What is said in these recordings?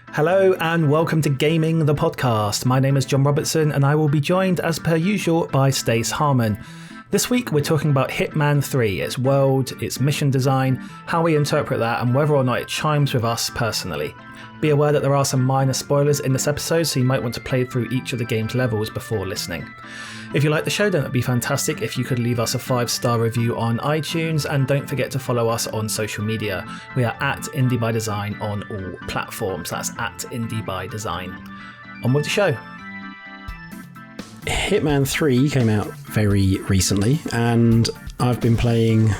Hello and welcome to Gaming the Podcast. My name is John Robertson and I will be joined as per usual by Stace Harman. This week we're talking about Hitman 3, its world, its mission design, how we interpret that and whether or not it chimes with us personally. Be aware that there are some minor spoilers in this episode, so you might want to play through each of the game's levels before listening. If you like the show, then it'd be fantastic if you could leave us a 5-star review on iTunes, and don't forget to follow us on social media. We are at Indie by Design on all platforms. That's at Indie by Design. On with the show. Hitman 3 came out very recently, and I've been playing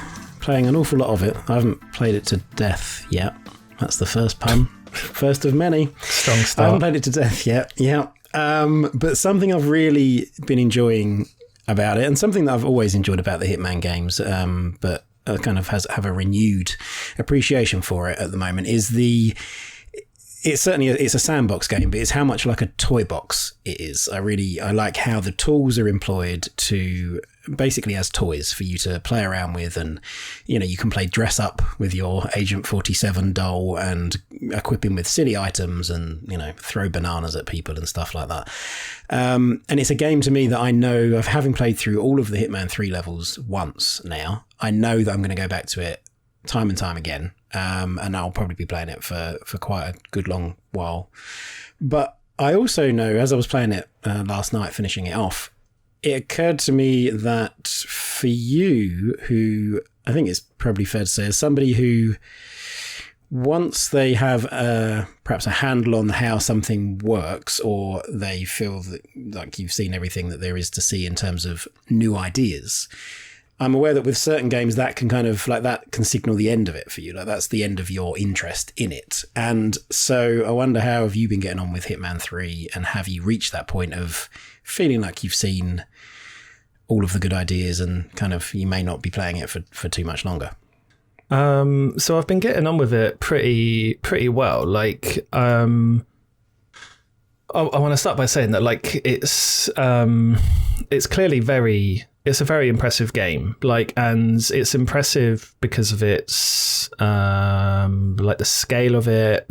an awful lot of it. I haven't played it to death yet. That's the first pun. First of many. Strong start. I haven't played it to death yet, yeah. But something I've really been enjoying about it, and something that I've always enjoyed about the Hitman games, but I kind of have a renewed appreciation for it at the moment, is it's a sandbox game, but it's how much like a toy box it is. I like how the tools are employed to basically as toys for you to play around with, and you can play dress up with your Agent 47 doll and equip him with silly items and throw bananas at people and stuff like that. And it's a game to me that I know, of having played through all of the Hitman 3 levels once now, I know that I'm going to go back to it time and time again. And I'll probably be playing it for quite a good long while. But I also know, as I was playing it last night, finishing it off, it occurred to me that for you, who I think it's probably fair to say, as somebody who, once they have perhaps a handle on how something works, or they feel that like you've seen everything that there is to see in terms of new ideas, I'm aware that with certain games that can that can signal the end of it for you. Like that's the end of your interest in it. And so I wonder, how have you been getting on with Hitman 3, and have you reached that point of feeling like you've seen all of the good ideas and you may not be playing it for too much longer? So I've been getting on with it pretty well. Like, I want to start by saying that it's clearly it's a very impressive game, and it's impressive because of its the scale of it,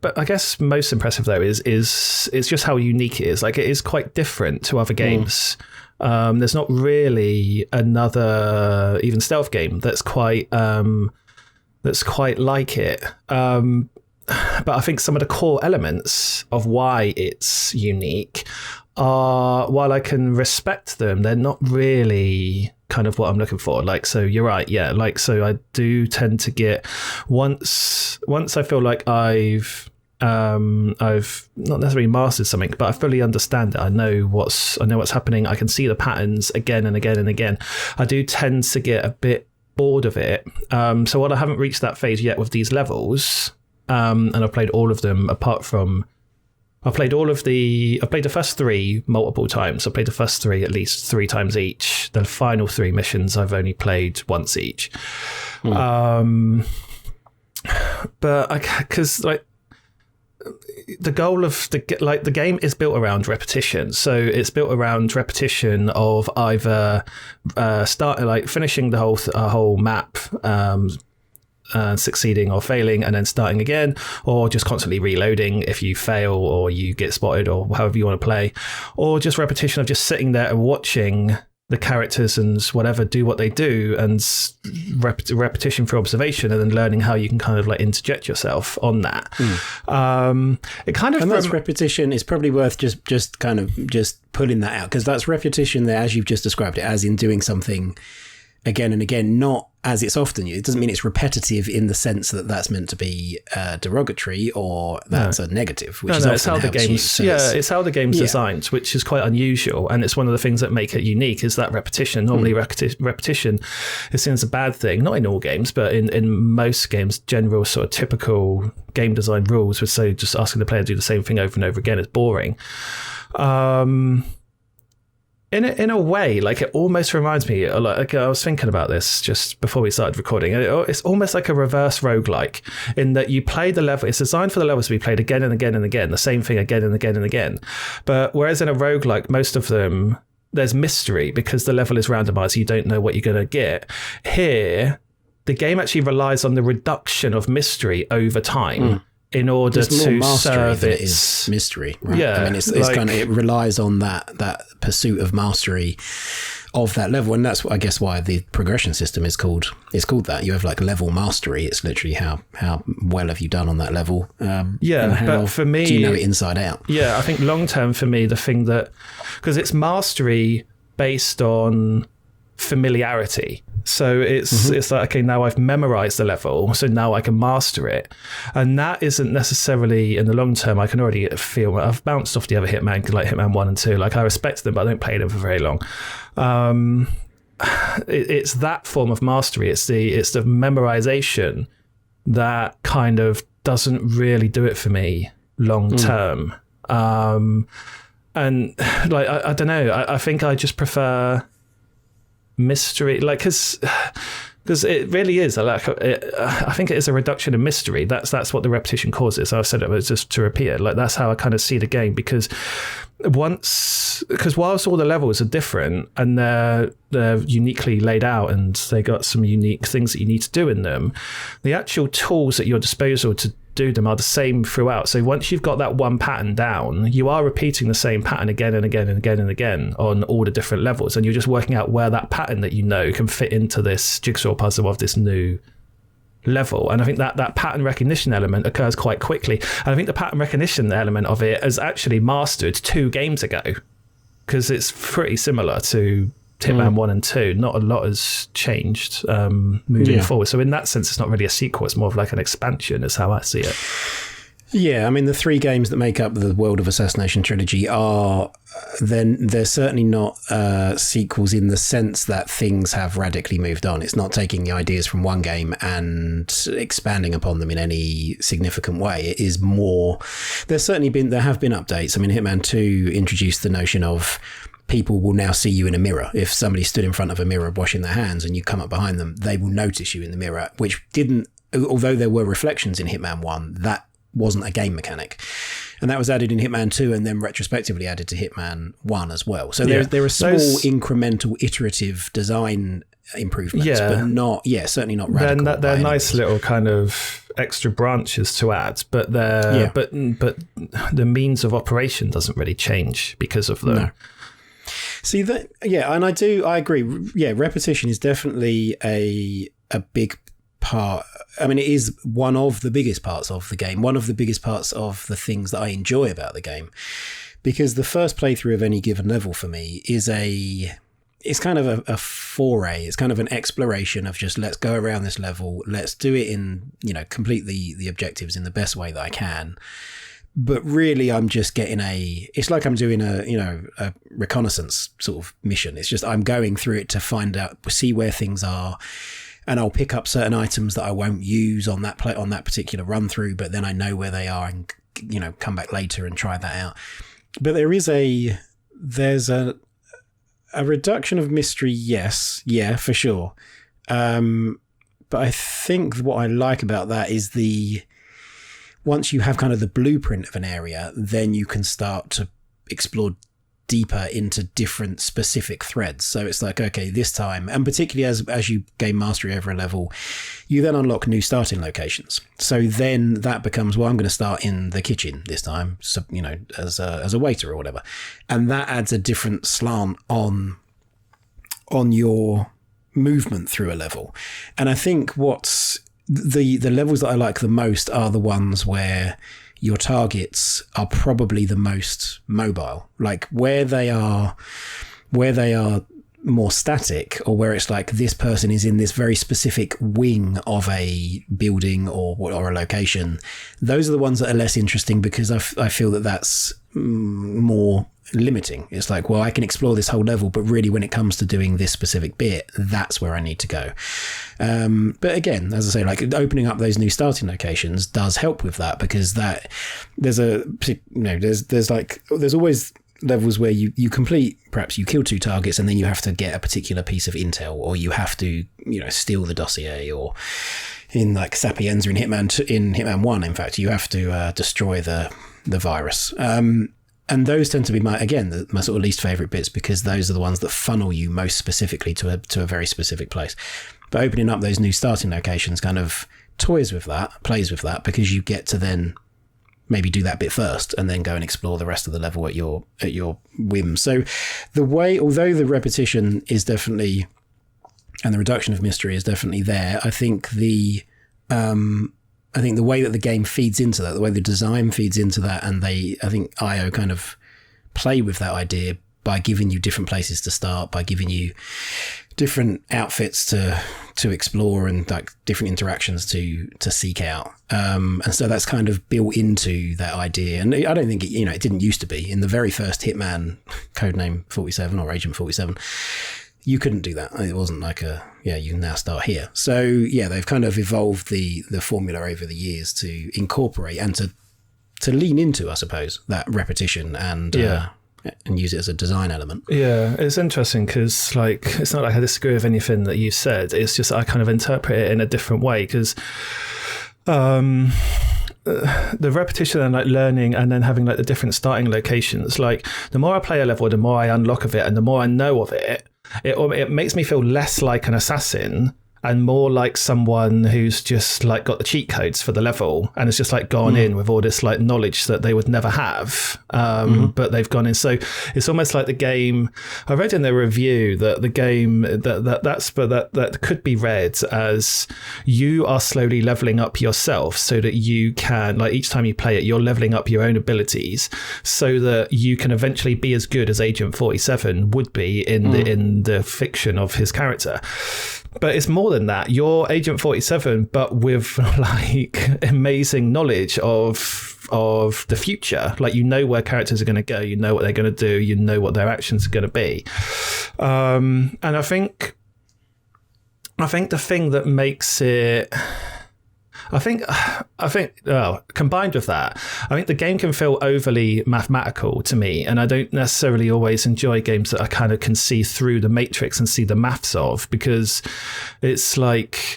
but I guess most impressive though is it's just how unique it is. Like, it is quite different to other games. There's not really another even stealth game that's quite like it. But I think some of the core elements of why it's unique are, while I can respect them, they're not really kind of what I'm looking for. So you're right, yeah. So I do tend to get, once I feel like I've not necessarily mastered something, but I fully understand it. I know what's happening. I can see the patterns again and again and again. I do tend to get a bit bored of it. So while I haven't reached that phase yet with these levels, and I've played all of them apart from, I've played the first 3 multiple times. I've played the first 3 at least 3 times each. The final 3 missions I've only played once each. But because the goal of the game is built around repetition. So it's built around repetition of either finishing the whole map, succeeding or failing and then starting again, or just constantly reloading if you fail or you get spotted, or however you want to play, or just repetition of just sitting there and watching the characters and whatever do what they do, and repetition for observation, and then learning how you can interject yourself on that. It kind of, and that's repetition. It's probably worth just pulling that out, because that's repetition there, as you've just described it, as in doing something again and again, not as it's often used. It doesn't mean it's repetitive in the sense that that's meant to be derogatory or that's a negative, which is it's how the game's it's how the game's designed, which is quite unusual, and it's one of the things that make it unique, is that repetition. Normally repetition is seen as a bad thing, not in all games, but in most games, general sort of typical game design rules would say just asking the player to do the same thing over and over again is boring. In a way, it almost reminds me, I was thinking about this just before we started recording, it's almost like a reverse roguelike, in that you play the level, it's designed for the levels to be played again and again and again, the same thing again and again and again. But whereas in a roguelike, most of them, there's mystery because the level is randomized, so you don't know what you're going to get. Here, the game actually relies on the reduction of mystery over time in order to serve it is mystery, right? Yeah, I mean, it's kind of, it relies on that pursuit of mastery of that level, and that's, I guess, why the progression system is called that. You have like level mastery. It's literally how well have you done on that level. But for me, do you know it inside out? Yeah, I think long term for me, the thing that, because it's mastery based on familiarity. So it's like, okay, now I've memorized the level, so now I can master it. And that isn't necessarily, in the long term, I can already feel, I've bounced off the other Hitman, like Hitman 1 and 2. Like, I respect them, but I don't play them for very long. It's that form of mastery. It's the memorization that kind of doesn't really do it for me long term. And like, I don't know, I think I just prefer mystery, like, because it really is I think it is a reduction in mystery. That's what the repetition causes. I've said it, but just to repeat it, like, that's how I kind of see the game, because whilst all the levels are different and they're uniquely laid out and they got some unique things that you need to do in them, the actual tools at your disposal to do them are the same throughout. So once you've got that one pattern down, you are repeating the same pattern again and again and again and again on all the different levels, and you're just working out where that pattern that you know can fit into this jigsaw puzzle of this new level. And I think that pattern recognition element occurs quite quickly, and I think the pattern recognition element of it is actually mastered 2 games ago, because it's pretty similar to Hitman 1 and 2. Not a lot has changed moving forward. So in that sense, it's not really a sequel. It's more of like an expansion, is how I see it. Yeah, I mean, the 3 games that make up the World of Assassination trilogy are, then they're certainly not sequels in the sense that things have radically moved on. It's not taking the ideas from one game and expanding upon them in any significant way. It is more, there have been updates. I mean, Hitman 2 introduced the notion of people will now see you in a mirror. If somebody stood in front of a mirror washing their hands and you come up behind them, they will notice you in the mirror, which didn't, although there were reflections in Hitman 1, that wasn't a game mechanic. And that was added in Hitman 2 and then retrospectively added to Hitman 1 as well. So there are small incremental iterative design improvements, but not, certainly not radical. They're nice little kind of extra branches to add, but but the means of operation doesn't really change because of them. No. See that, and I agree. Yeah, repetition is definitely a big part. I mean, it is one of the biggest parts of the game, one of the biggest parts of the things that I enjoy about the game, because the first playthrough of any given level for me is it's kind of a foray. It's kind of an exploration of just, let's go around this level, let's do it in, complete the objectives in the best way that I can. But really, I'm just getting it's like I'm doing a reconnaissance sort of mission. It's just, I'm going through it to find out, see where things are, and I'll pick up certain items that I won't use on that particular run through, but then I know where they are and, come back later and try that out. But there's a reduction of mystery. Yes. Yeah, for sure. But I think what I like about that is once you have kind of the blueprint of an area, then you can start to explore deeper into different specific threads. So it's like, okay, this time, and particularly as you gain mastery over a level, you then unlock new starting locations. So then that becomes, well, I'm going to start in the kitchen this time, so, as a waiter or whatever. And that adds a different slant on your movement through a level. And I think what's the levels that I like the most are the ones where your targets are probably the most mobile, like where they are more static, or where it's like this person is in this very specific wing of a building or a location. Those are the ones that are less interesting, because I feel that's more limiting. It's like, well, I can explore this whole level, but really when it comes to doing this specific bit, that's where I need to go. But again, as I say, like, opening up those new starting locations does help with that, because there's always levels where you complete, perhaps you kill 2 targets and then you have to get a particular piece of intel, or you have to steal the dossier, or in like Sapienza in Hitman 1, in fact, you have to destroy the virus. And those tend to be my sort of least favorite bits, because those are the ones that funnel you most specifically to a very specific place. But opening up those new starting locations kind of plays with that, because you get to then maybe do that bit first and then go and explore the rest of the level at your whim. So although the repetition is definitely, and the reduction of mystery is definitely there, I think the way that the game feeds into that, the way the design feeds into that, and I think IO kind of play with that idea by giving you different places to start, by giving you different outfits to explore and like different interactions to seek out. And so that's kind of built into that idea. And I don't think it didn't used to be. In the very first Hitman, Codename 47 or Agent 47, you couldn't do that. It wasn't like you can now start here. So yeah, they've kind of evolved the formula over the years to incorporate and to lean into, I suppose, that repetition and use it as a design element. Yeah, it's interesting because it's not like I disagree with anything that you said. It's just I kind of interpret it in a different way because the repetition and learning and then having the different starting locations, the more I play a level, the more I unlock of it and the more I know of it, it makes me feel less like an assassin and more like someone who's just got the cheat codes for the level and it's just gone in with all this knowledge that they would never have, but they've gone in. So it's almost like the game. I read in the review that the game that could be read as you are slowly leveling up yourself so that you can each time you play it, you're leveling up your own abilities so that you can eventually be as good as Agent 47 would be in the fiction of his character. But it's more than that. You're Agent 47, but with amazing knowledge of the future. You know where characters are going to go. You know what they're going to do. You know what their actions are going to be. And I think the thing that makes it. I think combined with that, I think the game can feel overly mathematical to me, and I don't necessarily always enjoy games that I kind of can see through the matrix and see the maths of, because it's the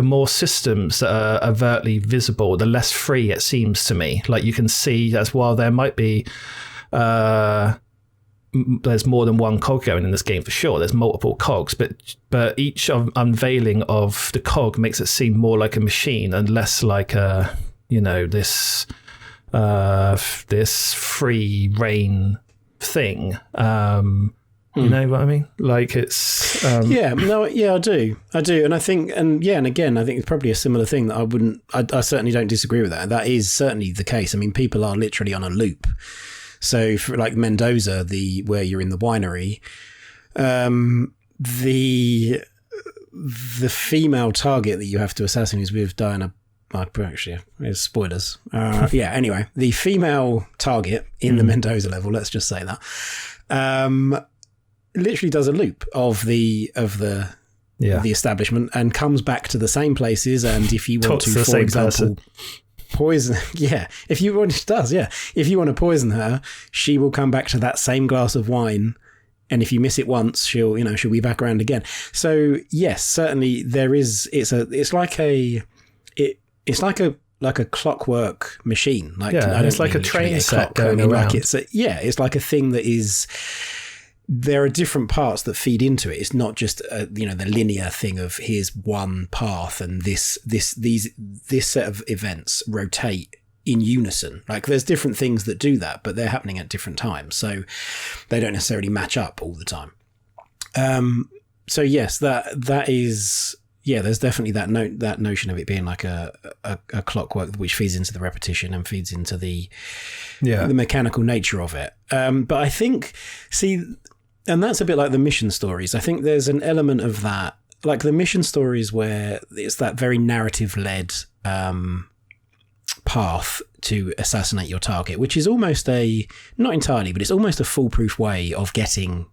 more systems that are overtly visible, the less free it seems to me. You can see as while there might be there's more than one cog going in this game for sure. There's multiple cogs, but each unveiling of the cog makes it seem more like a machine and less like this free reign thing. You know what I mean? It's I do, and I think, and again, I think it's probably a similar thing that I certainly don't disagree with that. That is certainly the case. I mean, people are literally on a loop. So for Mendoza, where you're in the winery, the female target that you have to assassinate is with Diana. Actually, it's spoilers. Anyway, the female target in the Mendoza level, let's just say that, literally does a loop of the establishment and comes back to the same places. And if you want to, for example, poison, if you want to poison her, she will come back to that same glass of wine, and if you miss it once, she'll be back around again. So yes, certainly there is. It's like a clockwork machine. It's like a train set going around. It's like a thing that is. There are different parts that feed into it. It's not just the linear thing of here's one path and this set of events rotate in unison. There's different things that do that, but they're happening at different times, so they don't necessarily match up all the time. So yes, that is. Yeah, there's definitely that notion of it being like a clockwork which feeds into the repetition and feeds into the mechanical nature of it. But I think, and that's a bit like the mission stories. I think there's an element of that, like the mission stories where it's that very narrative-led path to assassinate your target, which is almost not entirely, but it's almost a foolproof way of getting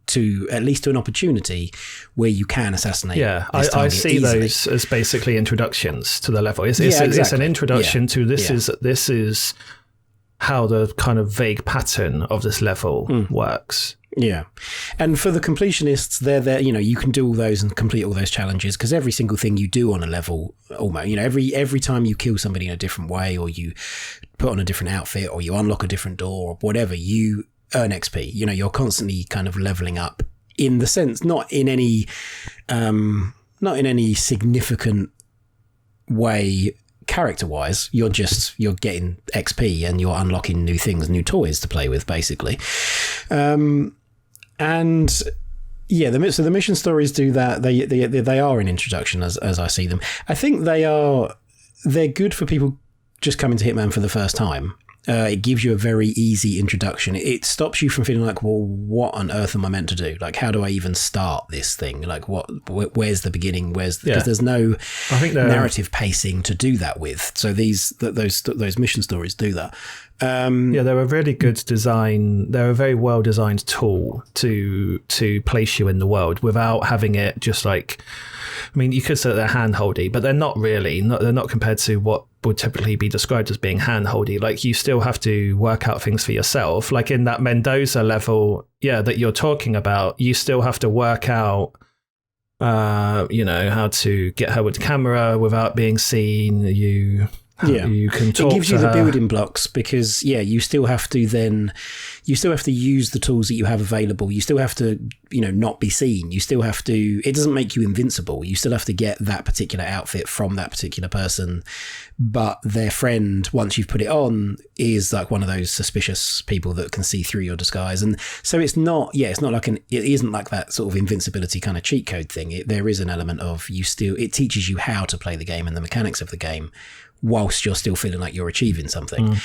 to at least to an opportunity where you can assassinate. Yeah, I see easily. Those as basically introductions to the level. It's an introduction to this is how the kind of vague pattern of this level works. Yeah, and for the completionists, they're there. You can do all those and complete all those challenges because every single thing you do on a level, almost, every time you kill somebody in a different way, or you put on a different outfit, or you unlock a different door, or whatever, you earn XP. You're constantly kind of leveling up in the sense, not in any significant way character-wise. You're getting XP and you're unlocking new things, new toys to play with, basically. And yeah, so the mission stories do that. They are an introduction as I see them. I think they're good for people just coming to Hitman for the first time. It gives you a very easy introduction. It stops you from feeling like, well, what on earth am I meant to do? Like, how do I even start this thing? Like, where's the beginning? Because there's no narrative pacing to do that with. So those mission stories do that. They're a really good design. They're a very well designed tool to place you in the world without having it just like. I mean, you could say they're handholdy, but they're not really. They're not compared to what would typically be described as being handholdy. Like, you still have to work out things for yourself. Like in that Mendoza level, that you're talking about, you still have to work out, how to get her with the camera without being seen. You can talk. It gives you the building blocks because you still have to use the tools that you have available. You still have to not be seen. You still have to. It doesn't make you invincible. You still have to get that particular outfit from that particular person, but their friend, once you've put it on, is like one of those suspicious people that can see through your disguise. And so it's not like it isn't like that sort of invincibility kind of cheat code thing. There is an element of it teaches you how to play the game and the mechanics of the game, whilst you're still feeling like you're achieving something.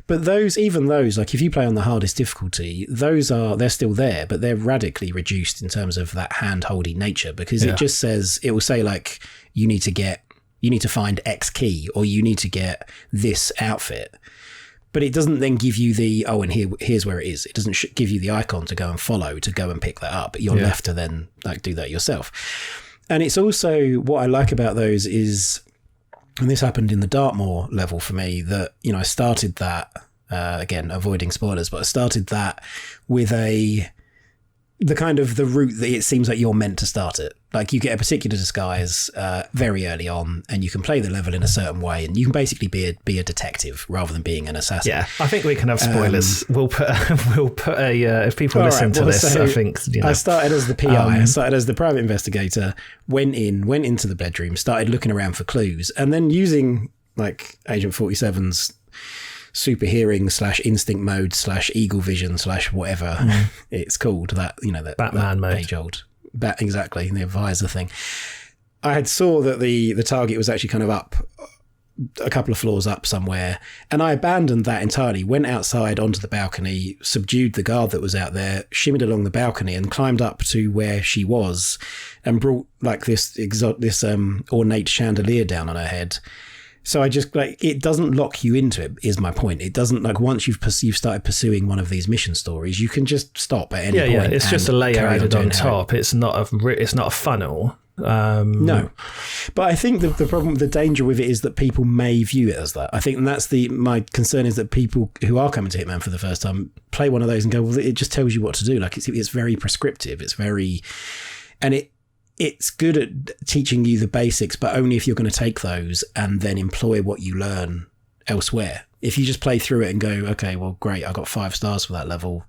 But those, like if you play on the hardest difficulty, they're still there, but they're radically reduced in terms of that hand-holdy nature, because it just says, it will say like, you need to find X key, or you need to get this outfit. But it doesn't then give you and here's where it is. It doesn't give you the icon to go and follow, to go and pick that up. You're left to then like do that yourself. And it's also, what I like about those is, and this happened in the Dartmoor level for me, that, I started that, again, avoiding spoilers, but I started that with the route that it seems like you're meant to start it. Like, you get a particular disguise very early on, and you can play the level in a certain way, and you can basically be a detective rather than being an assassin. Yeah, I think we can have spoilers. We'll put a if people listen to this, so I think I started as the PI. I started as the private investigator. Went into the bedroom, started looking around for clues, and then using like Agent 47's super hearing / instinct mode / eagle vision / whatever it's called, that Batman mode, age old exactly, the visor thing. I had saw that the target was actually kind of up a couple of floors up somewhere, and I abandoned that entirely, went outside onto the balcony, subdued the guard that was out there, shimmied along the balcony and climbed up to where she was, and brought like this ornate chandelier down on her head. So I just it doesn't lock you into it, is my point. It doesn't, like, once you've started pursuing one of these mission stories, you can just stop at any point. Yeah, it's just a layer added on top. It's not a funnel. No, but I think the problem, the danger with it is that people may view it as that. I think that's my concern, is that people who are coming to Hitman for the first time play one of those and go, well, it just tells you what to do. Like, it's very prescriptive. It's good at teaching you the basics, but only if you're going to take those and then employ what you learn elsewhere. If you just play through it and go, okay, well, great, I got 5 stars for that level.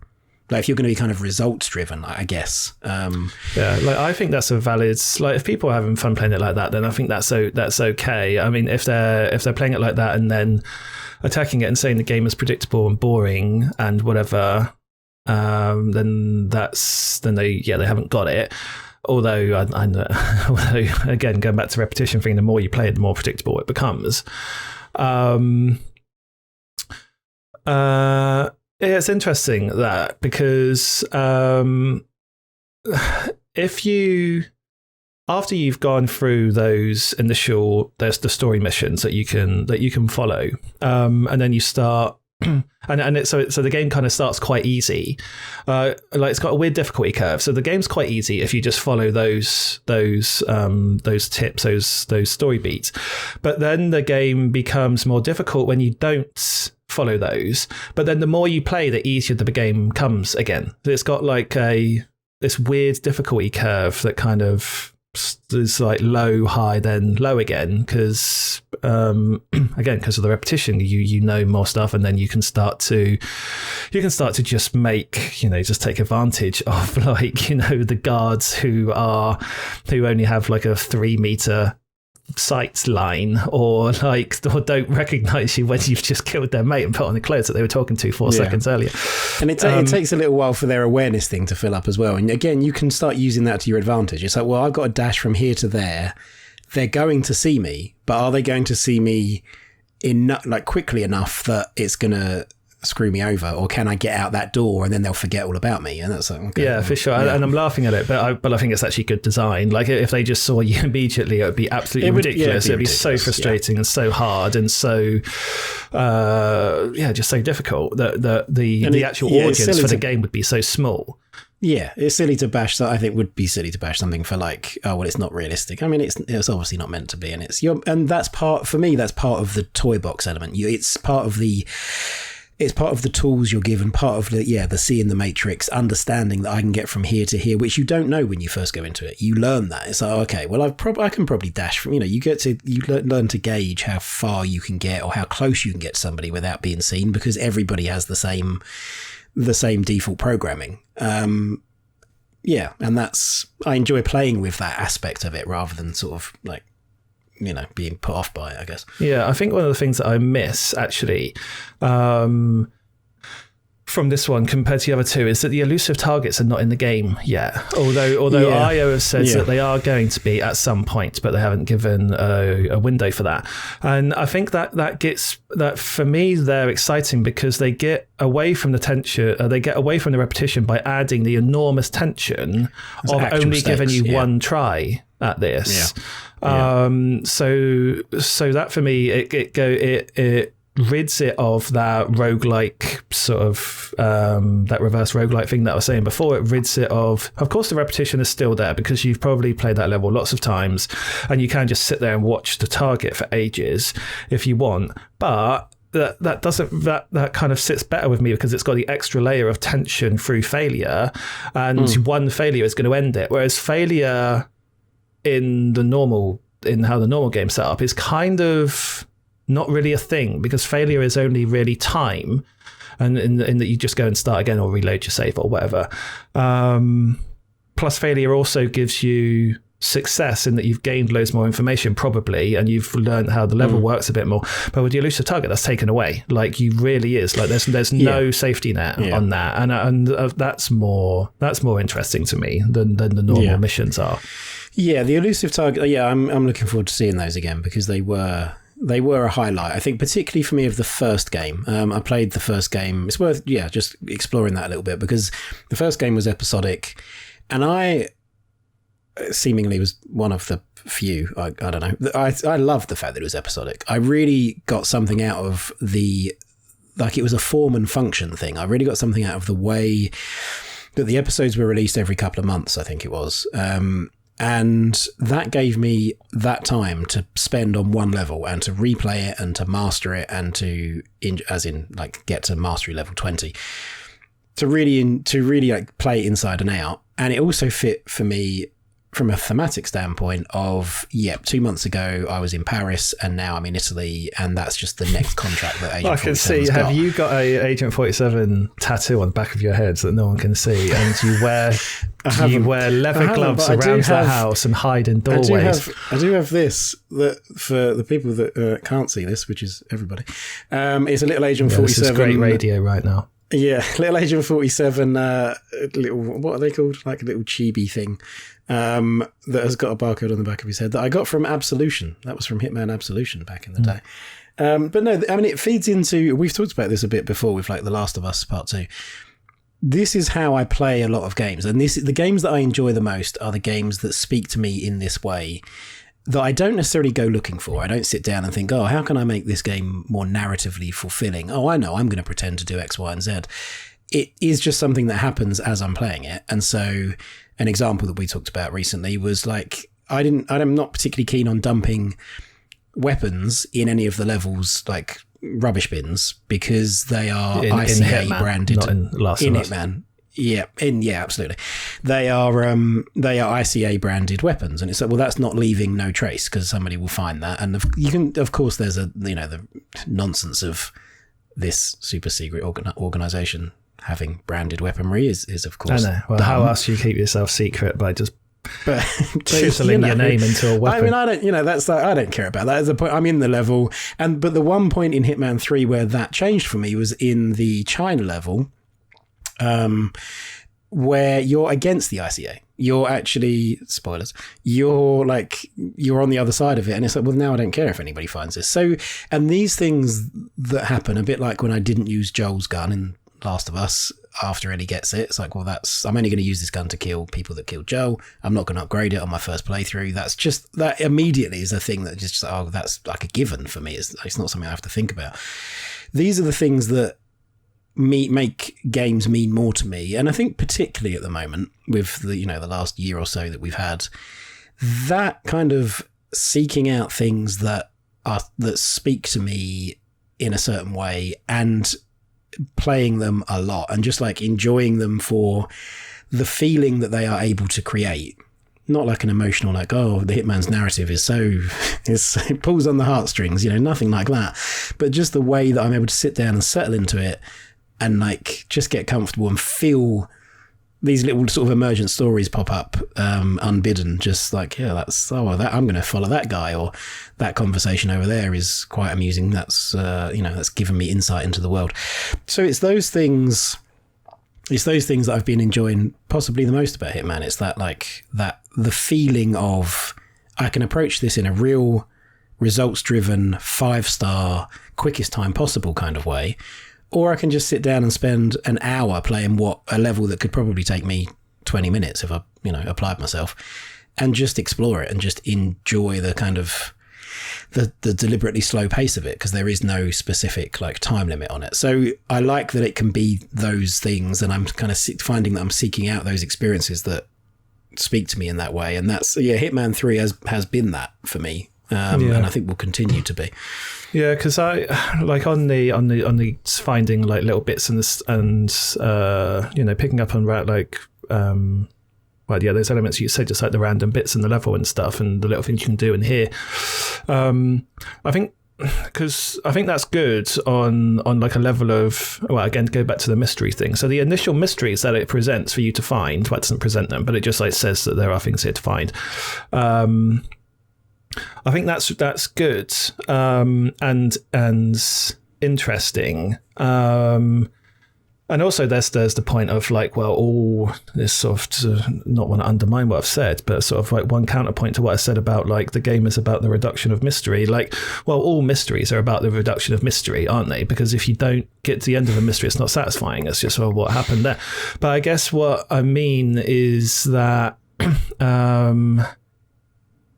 Like, if you're going to be kind of results driven, I guess. I think that's a valid. Like, if people are having fun playing it like that, then I think that's okay. I mean, if they're playing it like that and then attacking it and saying the game is predictable and boring and whatever, then they haven't got it. Although, again, going back to repetition thing, the more you play it, the more predictable it becomes. It's interesting that, because after you've gone through those initial, there's the story missions that you can follow, and then you start. So the game kind of starts quite easy. It's got a weird difficulty curve. So the game's quite easy if you just follow those tips, those story beats. But then the game becomes more difficult when you don't follow those. But then the more you play, the easier the game comes again. So it's got like this weird difficulty curve that kind of is like low, high, then low again, because because of the repetition, you know more stuff, and then you can start to just make, just take advantage of the guards who only have like a 3 meter sight line, or don't recognize you when you've just killed their mate and put on the clothes that they were talking to 4 seconds earlier. And it takes a little while for their awareness thing to fill up as well. And again, you can start using that to your advantage. It's like, well, I've got a dash from here to there. They're going to see me, but are they going to see me quickly enough that it's going to screw me over, or can I get out that door and then they'll forget all about me? And that's like, okay, yeah, for sure. Yeah. And I'm laughing at it, but I think it's actually good design. Like, if they just saw you immediately, it would be absolutely ridiculous. It'd be so frustrating and so hard and so just so difficult that the actual audience for the game would be so small. Yeah, it's silly to bash. I think would be silly to bash something for like, oh well, it's not realistic. I mean, it's obviously not meant to be, and that's part of the toy box element. It's part of the tools you're given, part of the seeing the matrix, understanding that I can get from here to here, which you don't know when you first go into it. You learn that. It's like, okay, well, I can probably dash from, you learn to gauge how far you can get or how close you can get to somebody without being seen, because everybody has the same default programming. And I enjoy playing with that aspect of it rather than sort of like, being put off by it, I guess. Yeah, I think one of the things that I miss, actually, from this one compared to the other two, is that the elusive targets are not in the game yet. Although IO have said that they are going to be at some point, but they haven't given a window for that. And I think that for me, they're exciting because they get away from the tension, they get away from the repetition by adding the enormous tension of only giving you one try at this. So that for me, it rids it of that roguelike sort of that reverse roguelike thing that I was saying before. It rids it of course the repetition is still there because you've probably played that level lots of times and you can just sit there and watch the target for ages if you want, but that kind of sits better with me because it's got the extra layer of tension through failure, and one failure is going to end it, whereas failure in how the normal game's set up is kind of not really a thing, because failure is only really time, and in that you just go and start again or reload your save or whatever. Plus failure also gives you success in that you've gained loads more information probably, and you've learned how the level works a bit more. But with the elusive target, that's taken away. Like, you really is like there's no safety net on that, and that's more interesting to me than the normal missions are. Yeah, the elusive target. Yeah, I'm looking forward to seeing those again because they were a highlight, I think, particularly for me, of the first game. I played the first game. It's worth just exploring that a little bit, because the first game was episodic, and I seemingly was one of the few. I don't know. I loved the fact that it was episodic. I really got something out of it was a form and function thing. I really got something out of the way that the episodes were released every couple of months, I think it was. And that gave me that time to spend on one level and to replay it and to master it and to get to mastery level 20, to really like play it inside and out. And it also fit for me from a thematic standpoint of, 2 months ago I was in Paris and now I'm in Italy, and that's just the next contract that Agent 47's got. I can see, have you got a Agent 47 tattoo on the back of your head that no one can see, and you wear leather gloves around the house and hide in doorways? I do have this, that for the people that can't see this, which is everybody. It's a little Agent 47. This is great radio right now. Yeah, little Agent 47, what are they called? Like a little chibi thing that has got a barcode on the back of his head that I got from Absolution. That was from Hitman Absolution back in the day. But no, I mean, it feeds into, we've talked about this a bit before with like The Last of Us Part 2. This is how I play a lot of games. And the games that I enjoy the most are the games that speak to me in this way, that I don't necessarily go looking for. I don't sit down and think, how can I make this game more narratively fulfilling? I know, I'm going to pretend to do X, Y, and Z. It is just something that happens as I'm playing it. And so an example that we talked about recently was like, I'm not particularly keen on dumping weapons in any of the levels, like rubbish bins, because they are ICA branded. Not in Last of Us. Hitman. Yeah, absolutely. They are ICA branded weapons, and it's like, well, that's not leaving no trace because somebody will find that, and of course, there's the nonsense of this super secret organization having branded weaponry is of course. I know. Well, how else do you keep yourself secret by just but chiseling your name into a weapon? I mean, I don't. That's like, I don't care about that. As a point, I'm in the level, but the one point in Hitman 3 where that changed for me was in the China level. Where you're against the ICA, you're actually, spoilers, you're on the other side of it, and it's like, well, now I don't care if anybody finds this. So, and these things that happen, a bit like when I didn't use Joel's gun in Last of Us after Ellie gets it, it's like, well, I'm only going to use this gun to kill people that killed Joel. I'm not going to upgrade it on my first playthrough. That immediately is a thing that just, that's like a given for me. It's not something I have to think about. These are the things that make games mean more to me, and I think particularly at the moment with the last year or so that we've had, that kind of seeking out things that speak to me in a certain way and playing them a lot and just like enjoying them for the feeling that they are able to create. Not like an emotional, like, oh, the Hitman's narrative it pulls on the heartstrings, nothing like that, but just the way that I'm able to sit down and settle into it and like just get comfortable and feel these little sort of emergent stories pop up unbidden. Just like, yeah, I'm going to follow that guy, or that conversation over there is quite amusing. That's that's given me insight into the world. So it's those things. It's those things that I've been enjoying possibly the most about Hitman. It's that the feeling of I can approach this in a real results-driven 5-star quickest time possible kind of way. Or I can just sit down and spend an hour playing a level that could probably take me 20 minutes if I, applied myself, and just explore it and just enjoy the kind of the deliberately slow pace of it, because there is no specific like time limit on it. So I like that it can be those things, and I'm kind of finding that I'm seeking out those experiences that speak to me in that way. And that's, Hitman 3 has been that for me. And I think will continue to be. Yeah, because I like on the finding like little bits and picking up on those elements you said, just like the random bits in the level and stuff, and the little things you can do in here. I think that's good on like a level of, well, again, to go back to the mystery thing. So the initial mysteries that it presents for you to find, well, it doesn't present them, but it just like says that there are things here to find. I think that's good and interesting. And also there's the point of like, well, all this sort of, not want to undermine what I've said, but sort of like one counterpoint to what I said about like the game is about the reduction of mystery. Like, well, all mysteries are about the reduction of mystery, aren't they? Because if you don't get to the end of the mystery, it's not satisfying. It's just, well, what happened there? But I guess what I mean is that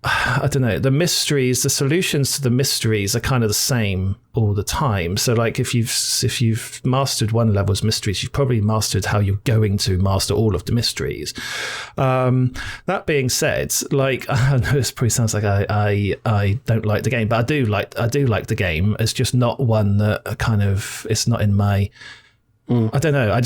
I don't know, the solutions to the mysteries are kind of the same all the time. So like if you've mastered one level's mysteries, you've probably mastered how you're going to master all of the mysteries. That being said, like, I know this probably sounds like I don't like the game, but I do like the game. It's just not one that kind of, it's not in my, I don't know. I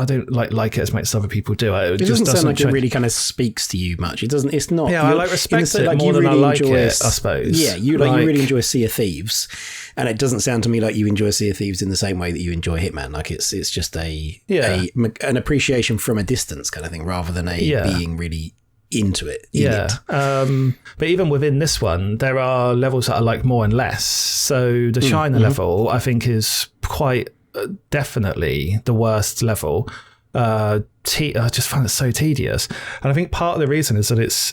don't like it as much as other people do. It just doesn't sound like it really kind of speaks to you much. It doesn't. It's not. Yeah, I like respect it more than I like it, I suppose. Yeah, you really enjoy Sea of Thieves, and it doesn't sound to me like you enjoy Sea of Thieves in the same way that you enjoy Hitman. Like it's just an appreciation from a distance kind of thing, rather than being really into it. But even within this one, there are levels that I like more and less. So the China level, I think, is quite definitely the worst level. I just find it so tedious, and I think part of the reason is that its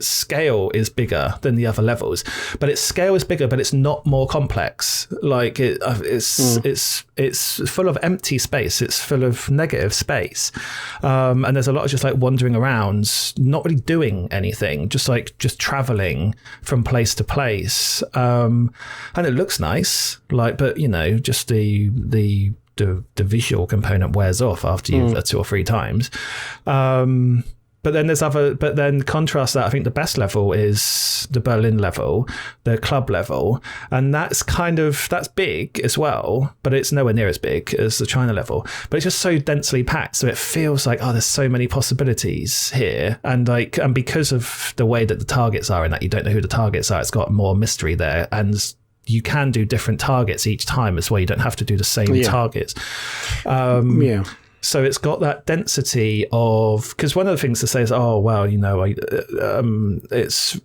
scale is bigger than the other levels, but its scale is bigger, but it's not more complex. Like it's full of empty space. It's full of negative space, and there's a lot of just like wandering around, not really doing anything, just traveling from place to place, and it looks nice, like, but just the visual component wears off after you've 2 or 3 times. But then contrast that, I think the best level is the Berlin level, the club level. And that's big as well, but it's nowhere near as big as the China level. But it's just so densely packed. So it feels like, there's so many possibilities here. And because of the way that the targets are in that, you don't know who the targets are. It's got more mystery there. And you can do different targets each time as well. You don't have to do the same targets. So it's got that density of, because one of the things to say is,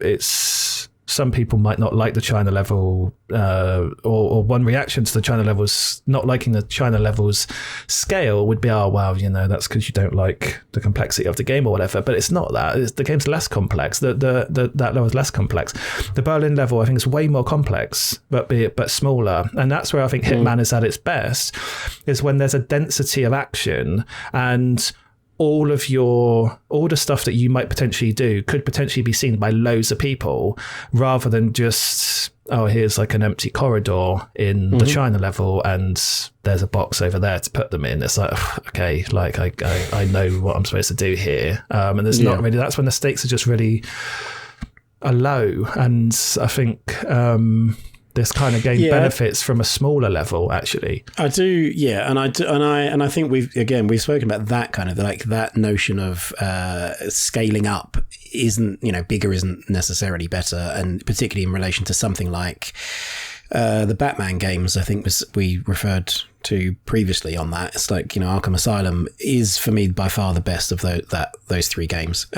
it's some people might not like the China level, or one reaction to the China levels, not liking the China levels scale would be, that's because you don't like the complexity of the game or whatever. But it's not that. The game's less complex. That level is less complex. The Berlin level, I think, is way more complex, but smaller. And that's where I think Hitman is at its best, is when there's a density of action and all the stuff that you might potentially do could potentially be seen by loads of people, rather than just, here's like an empty corridor in the China level and there's a box over there to put them in. It's like, okay, like I know what I'm supposed to do here. And there's not really, that's when the stakes are just really low. And I think this kind of game benefits from a smaller level, actually. I do, yeah, and I think we've spoken about that kind of like that notion of scaling up isn't, bigger isn't necessarily better, and particularly in relation to something like the Batman games. I think we referred to previously on that. It's like, Arkham Asylum is for me by far the best of those three games.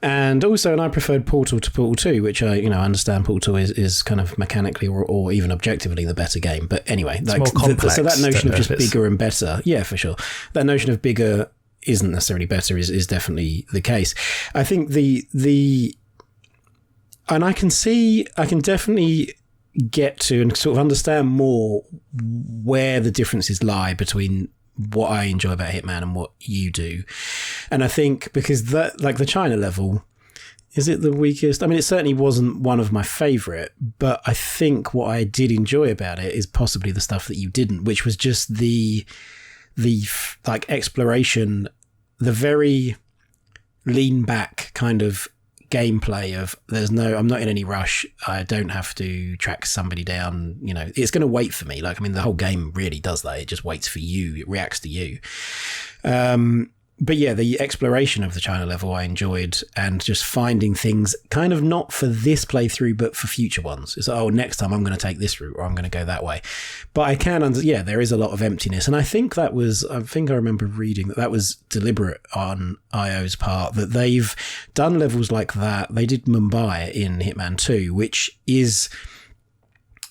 And I preferred Portal to Portal 2, which I understand Portal 2 is kind of mechanically or even objectively the better game. But anyway, it's more complex, so that notion of just bigger and better, yeah, for sure. That notion of bigger isn't necessarily better is definitely the case. I think and I can definitely get to and sort of understand more where the differences lie between what I enjoy about Hitman and what you do. And I think because that, like the China level, is it the weakest? I mean, it certainly wasn't one of my favorite, but I think what I did enjoy about it is possibly the stuff that you didn't, which was just the like exploration, the very lean back kind of gameplay of I'm not in any rush. I don't have to track somebody down. It's going to wait for me. Like, I mean, the whole game really does that. It just waits for you. It reacts to you. But yeah, the exploration of the China level I enjoyed, and just finding things kind of not for this playthrough, but for future ones. It's like, next time I'm going to take this route or I'm going to go that way. But I can, there is a lot of emptiness. And I think I remember reading that was deliberate on IO's part, that they've done levels like that. They did Mumbai in Hitman 2, which is,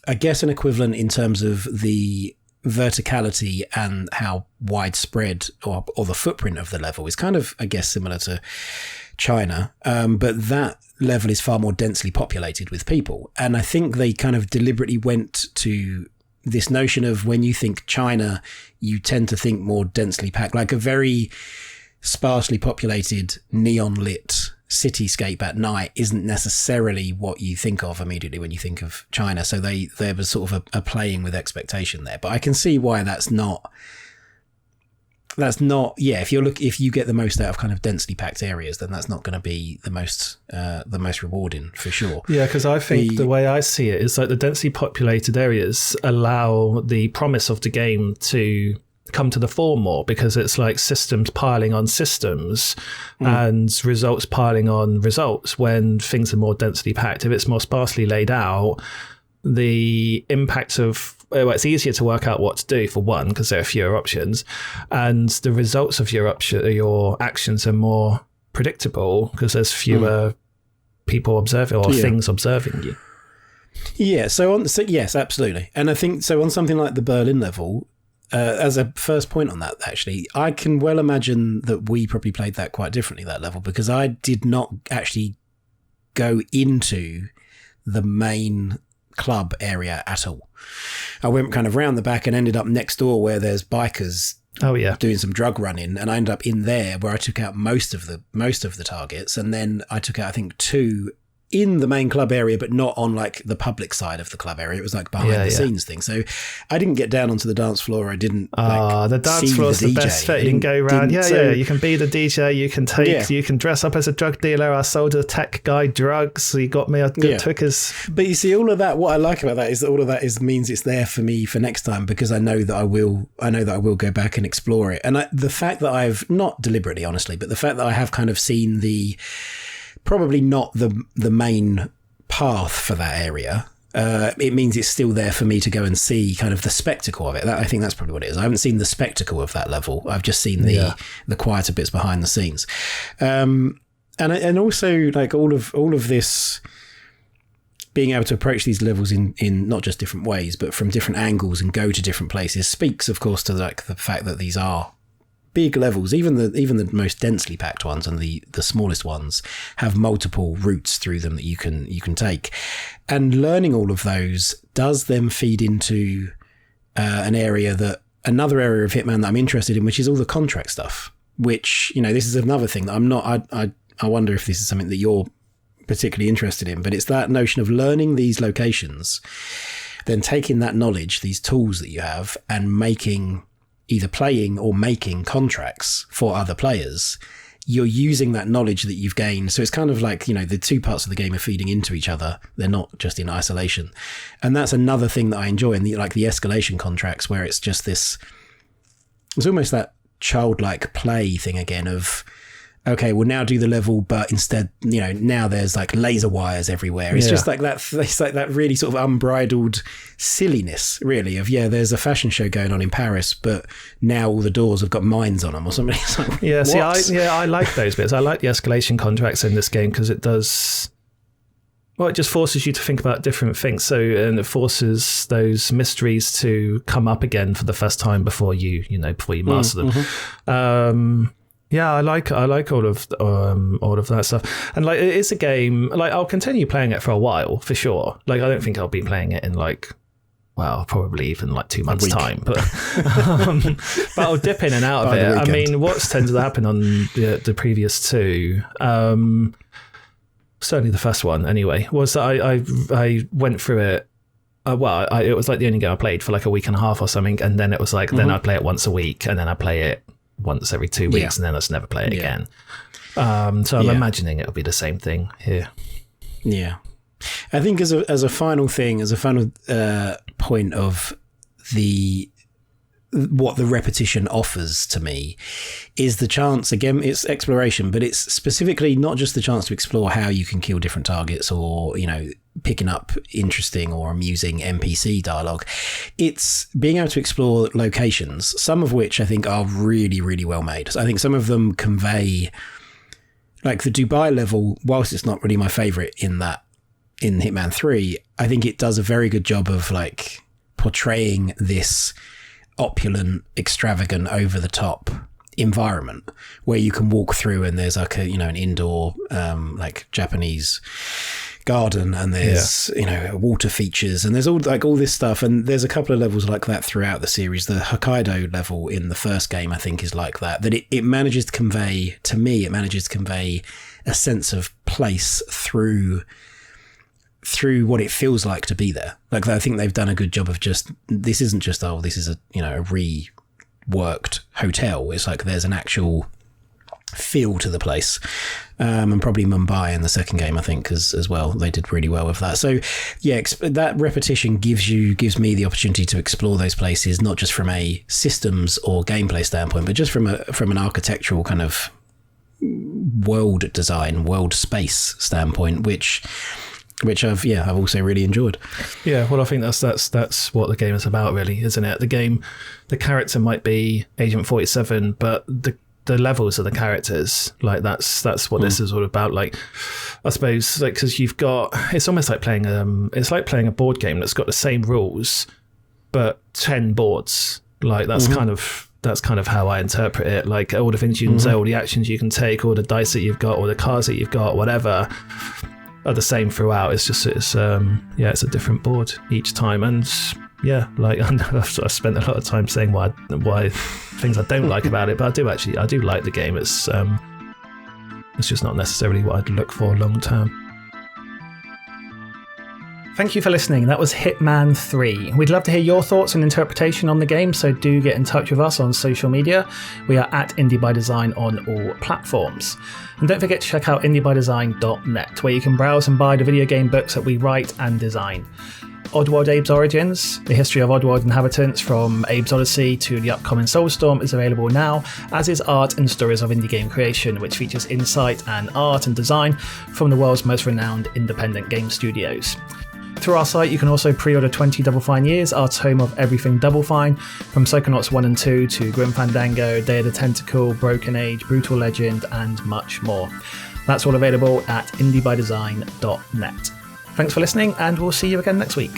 I guess, an equivalent in terms of the verticality and how widespread or the footprint of the level is kind of, I guess, similar to China, but that level is far more densely populated with people. And I think they kind of deliberately went to this notion of, when you think China, you tend to think more densely packed, like a very sparsely populated, neon lit cityscape at night isn't necessarily what you think of immediately when you think of China. So there was sort of a playing with expectation there. But I can see why that's not if you get the most out of kind of densely packed areas, then that's not going to be the most rewarding, for sure. Yeah, because I think the way I see it is like the densely populated areas allow the promise of the game to come to the fore more, because it's like systems piling on systems and results piling on results. When things are more densely packed, if it's more sparsely laid out, the impact of it's easier to work out what to do, for one, because there are fewer options, and the results of your actions are more predictable because there's fewer people observing or things observing you. Yeah, yes, absolutely. And I think so on something like the Berlin level, as a first point on that, actually, I can well imagine that we probably played that quite differently, that level, because I did not actually go into the main club area at all. I went kind of round the back and ended up next door where there's bikers doing some drug running, and I ended up in there where I took out most of the targets, and then I took out, I think, 2 in the main club area, but not on like the public side of the club area. It was like behind the scenes thing. So I didn't get down onto the dance floor. I didn't. The dance floor is the best fit. You can go around. You can be the DJ. You can take. You can dress up as a drug dealer. I sold a tech guy drugs. So you got me a good Twickers. But you see, all of that. What I like about that is that all of that means it's there for me for next time, because I know that I will go back and explore it. And the fact that I've not deliberately, honestly, but the fact that I have kind of seen probably not the main path for that area, it means it's still there for me to go and see kind of the spectacle of it. I think that's probably what it is. I haven't seen the spectacle of that level. I've just seen the quieter bits behind the scenes, and also like all of this being able to approach these levels in not just different ways, but from different angles and go to different places speaks, of course, to like the fact that these are big levels. Even the most densely packed ones and the smallest ones have multiple routes through them that you can take, and learning all of those does then feed into another area of Hitman that I'm interested in, which is all the contract stuff. Which, you know, this is another thing that I'm not. I wonder if this is something that you're particularly interested in, but it's that notion of learning these locations, then taking that knowledge, these tools that you have, and either playing or making contracts for other players. You're using that knowledge that you've gained. So it's kind of like, you know, the two parts of the game are feeding into each other. They're not just in isolation. And that's another thing that I enjoy in the escalation contracts, where it's just it's almost that childlike play thing again of, okay, we'll now do the level, but instead, you know, now there's like laser wires everywhere. It's just like that. It's like that really sort of unbridled silliness, really, of there's a fashion show going on in Paris, but now all the doors have got mines on them or something. It's like, I like those bits. I like the escalation contracts in this game because it does. Well, it just forces you to think about different things. So, and it forces those mysteries to come up again for the first time before you master them. Mm-hmm. I like all of that stuff, and like it's a game. Like I'll continue playing it for a while for sure. Like I don't think I'll be playing it in probably even like 2 months' time. But I'll dip in and out of it. I mean, what's tended to happen on the previous two, certainly the first one anyway, was that I went through it. It was like the only game I played for like a week and a half or something, and then it was like then I'd play it once a week, and then I play it once every 2 weeks, and then I'll just never play it again. So I'm imagining it'll be the same thing here. Yeah. I think as a final thing, as a final point of what the repetition offers to me is the chance, again, it's exploration, but it's specifically not just the chance to explore how you can kill different targets or, you know, picking up interesting or amusing NPC dialogue. It's being able to explore locations, some of which I think are really, really well made. So I think some of them convey, like the Dubai level, whilst it's not really my favorite in Hitman 3, I think it does a very good job of like portraying this opulent, extravagant, over the top environment where you can walk through and there's like an indoor like Japanese garden, and there's water features, and there's all this stuff, and there's a couple of levels like that throughout the series. The Hokkaido level in the first game I think is like that it manages to convey a sense of place through what it feels like to be there. Like I think they've done a good job of this isn't just this is a reworked hotel. It's like there's an actual feel to the place, and probably Mumbai in the second game I think as well, they did really well with that. So that repetition gives me the opportunity to explore those places, not just from a systems or gameplay standpoint, but just from an architectural kind of world design, world space standpoint, which I've also really enjoyed. Yeah, well, I think that's what the game is about, really, isn't it? The character might be Agent 47, but the levels of the characters, like that's what this is all about. Like, I suppose, like, because it's almost like playing a board game that's got the same rules, but 10 boards. Like that's kind of how I interpret it. Like all the things you can say, all the actions you can take, all the dice that you've got, all the cards that you've got, whatever, are the same throughout. It's a different board each time, and like I've spent a lot of time saying why things I don't like about it, but I do like the game. It's just not necessarily what I'd look for long term. Thank you for listening. That was Hitman 3. We'd love to hear your thoughts and interpretation on the game, so do get in touch with us on social media. We are at Indie by Design on all platforms. And don't forget to check out indiebydesign.net, where you can browse and buy the video game books that we write and design. Oddworld Abe's Origins, the history of Oddworld inhabitants from Abe's Odyssey to the upcoming Soulstorm, is available now, as is Art and Stories of Indie Game Creation, which features insight and art and design from the world's most renowned independent game studios. Through our site, you can also pre-order 20 Double Fine Years, our tome of everything Double Fine, from Psychonauts 1 and 2 to Grim Fandango, Day of the Tentacle, Broken Age, Brutal Legend, and much more. That's all available at indiebydesign.net. Thanks for listening, and we'll see you again next week.